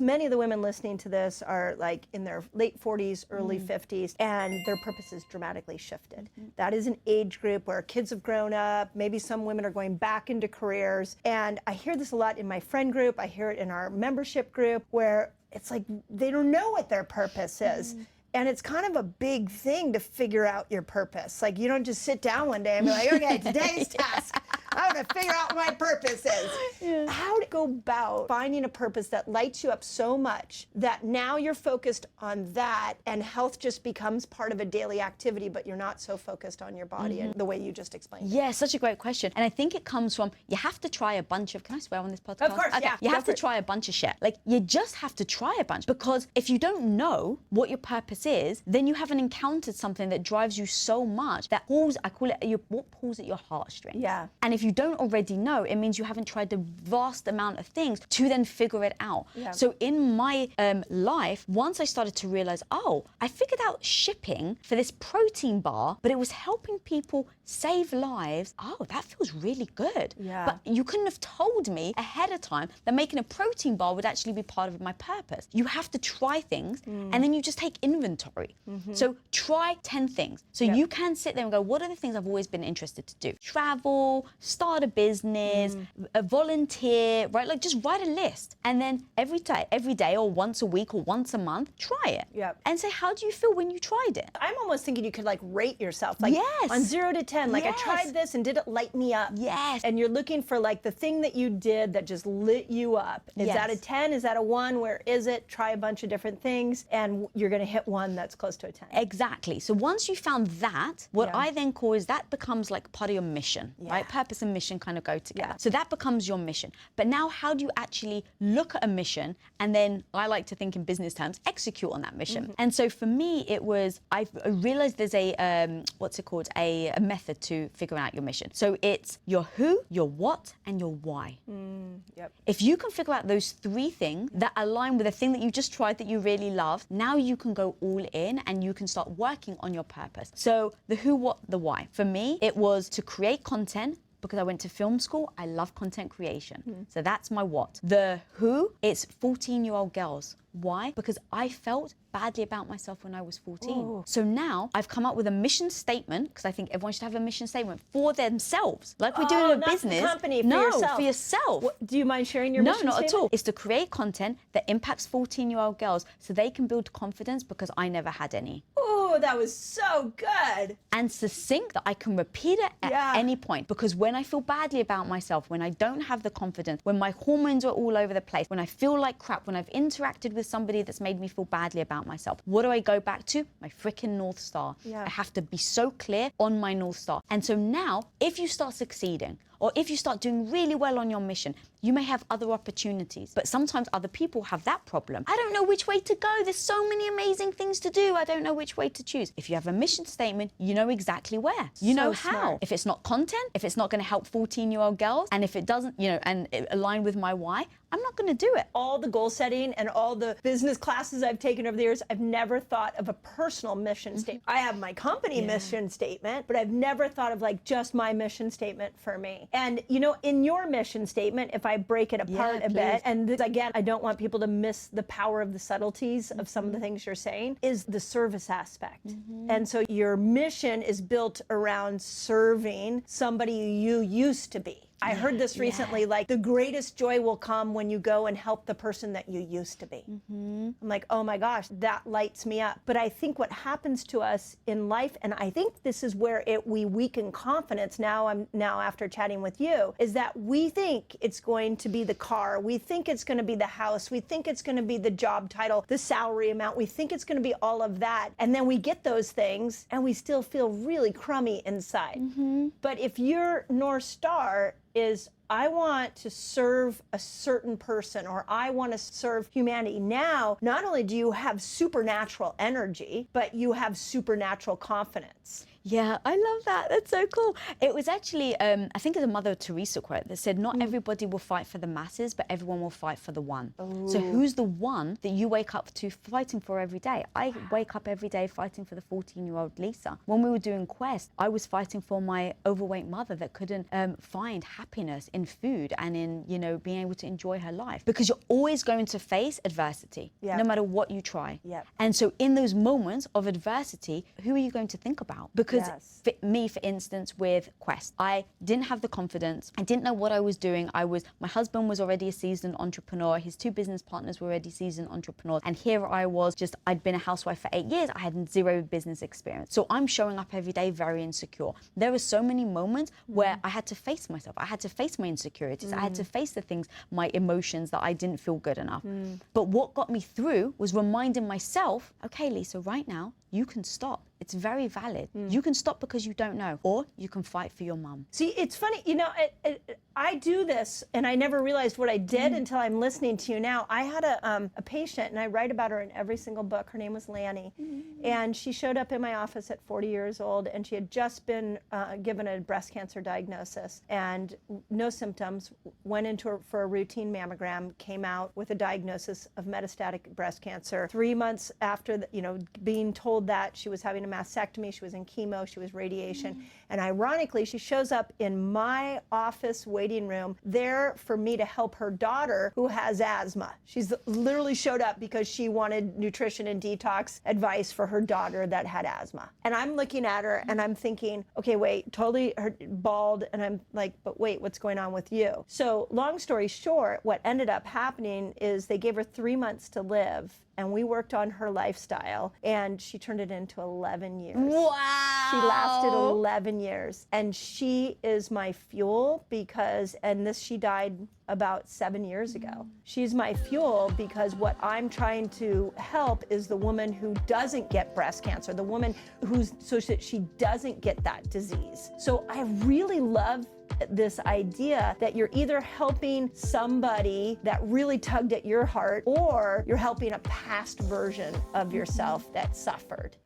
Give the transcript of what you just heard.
Many of the women listening to this are like in their late 40s, early 50s, and their purpose is dramatically shifted. That is an age group where kids have grown up, maybe some women are going back into careers, and I hear this a lot in my friend group, I hear it in our membership group, where it's like they don't know what their purpose is. And it's kind of a big thing to figure out your purpose. Like, you don't just sit down one day and be like, okay, today's task, I'm gonna figure out what my purpose is. How to go about finding a purpose that lights you up so much that now you're focused on that and health just becomes part of a daily activity, but you're not so focused on your body and the way you just explained. Yeah, such a great question. And I think it comes from, you have to try a bunch of, can I swear on this podcast? Of course, okay. yeah. You have to try a bunch of shit. Like, you just have to try a bunch, because if you don't know what your purpose is, then you haven't encountered something that drives you so much that pulls, I call it, what pulls at your heartstrings. Yeah. And if you don't already know, it means you haven't tried the vast amount of things to then figure it out. Yeah. So in my life, once I started to realize, oh, I figured out shipping for this protein bar, but it was helping people save lives. Oh, that feels really good. Yeah. But you couldn't have told me ahead of time that making a protein bar would actually be part of my purpose. You have to try things and then you just take inventory. So try 10 things. So you can sit there and go, what are the things I've always been interested to do? Travel, start a business, volunteer, right? Like, just write a list. And then every day or once a week or once a month, try it. Yep. And say, how do you feel when you tried it? I'm almost thinking you could like rate yourself, like on 0 to 10, like I tried this and did it light me up? Yes. And you're looking for like the thing that you did that just lit you up. Is that a 10? Is that a 1? Where is it? Try a bunch of different things and you're gonna hit one that's close to a 10. Exactly. So once you found that, what I then call is that becomes like part of your mission, right? Purpose and mission kind of go together. So that becomes your mission. But now how do you actually look at a mission and then, I like to think in business terms, execute on that mission? And so for me, it was, I realized there's a, what's it called? A method to figuring out your mission. So it's your who, your what, and your why. If you can figure out those 3 things that align with the thing that you just tried that you really love, now you can go all in and you can start working on your purpose. So the who, what, the why. For me, it was to create content, because I went to film school. I love content creation. So that's my what. The who, it's 14-year-old girls. Why? Because I felt badly about myself when I was 14. Ooh. So now I've come up with a mission statement, because I think everyone should have a mission statement for themselves. Like we do in a not business. For the company, for no, yourself. for yourself. Do you mind sharing your mission No, not statement? at all. It's to create content that impacts 14-year-old girls so they can build confidence, because I never had any. Oh, that was so good. And succinct, that I can repeat it at any point. Because when I feel badly about myself, when I don't have the confidence, when my hormones are all over the place, when I feel like crap, when I've interacted with somebody that's made me feel badly about myself, what do I go back to? My freaking North Star. I have to be so clear on my North Star. And so now, if you start succeeding, or if you start doing really well on your mission, you may have other opportunities. But sometimes other people have that problem. I don't know which way to go. There's so many amazing things to do. I don't know which way to choose. If you have a mission statement, you know exactly where. You know how. Smart. If it's not content, if it's not going to help 14-year-old girls, and if it doesn't, you know, and it align with my why, I'm not going to do it. All the goal setting and all the business classes I've taken over the years, I've never thought of a personal mission statement. I have my company mission statement, but I've never thought of like just my mission statement for me. And you know, in your mission statement, if I break it apart a bit, and this, again, I don't want people to miss the power of the subtleties of some of the things you're saying, is the service aspect. And so your mission is built around serving somebody you used to be. I heard this recently, like the greatest joy will come when you go and help the person that you used to be. I'm like, oh my gosh, that lights me up. But I think what happens to us in life, and I think this is where we weaken confidence now after chatting with you, is that we think it's going to be the car, we think it's going to be the house, we think it's going to be the job title, the salary amount, we think it's going to be all of that. And then we get those things and we still feel really crummy inside. But if your North Star is, I want to serve a certain person, or I want to serve humanity. Now, not only do you have supernatural energy, but you have supernatural confidence. Yeah, I love that. That's so cool. It was actually, I think it's a Mother Teresa quote that said, not everybody will fight for the masses, but everyone will fight for the one. So who's the one that you wake up to fighting for every day? I wake up every day fighting for the 14-year-old Lisa. When we were doing Quest, I was fighting for my overweight mother that couldn't find happiness in in food and in, you know, being able to enjoy her life, because you're always going to face adversity, no matter what you try. And so in those moments of adversity, who are you going to think about? Because for me, for instance, with Quest, I didn't have the confidence. I didn't know what I was doing. My husband was already a seasoned entrepreneur. His 2 business partners were already seasoned entrepreneurs. And here I was, I'd been a housewife for 8 years. I had 0 business experience. So I'm showing up every day very insecure. There were so many moments where I had to face myself. I had to face my insecurities. I had to face the things, my emotions, that I didn't feel good enough. But what got me through was reminding myself, okay, Lisa, right now, you can stop. It's very valid. You can stop because you don't know, or you can fight for your mum. See, it's funny, you know, I do this, and I never realized what I did until I'm listening to you now. I had a patient, and I write about her in every single book. Her name was Lanny, and she showed up in my office at 40 years old, and she had just been given a breast cancer diagnosis, and no symptoms, went into for a routine mammogram, came out with a diagnosis of metastatic breast cancer. 3 months after, being told that, she was having a mastectomy, she was in chemo, she was radiation, and ironically, she shows up in my office waiting room there for me to help her daughter who has asthma. She's literally showed up because she wanted nutrition and detox advice for her daughter that had asthma. And I'm looking at her and I'm thinking, okay, wait, totally bald, and I'm like, but wait, what's going on with you? So long story short, what ended up happening is they gave her 3 months to live, and we worked on her lifestyle, and she turned it into 11 years. Wow! She lasted 11 years, and she is my fuel because, she died about 7 years ago. She's my fuel because what I'm trying to help is the woman who doesn't get breast cancer, the woman so that she doesn't get that disease. So I really love this idea that you're either helping somebody that really tugged at your heart, or you're helping a past version of yourself that suffered.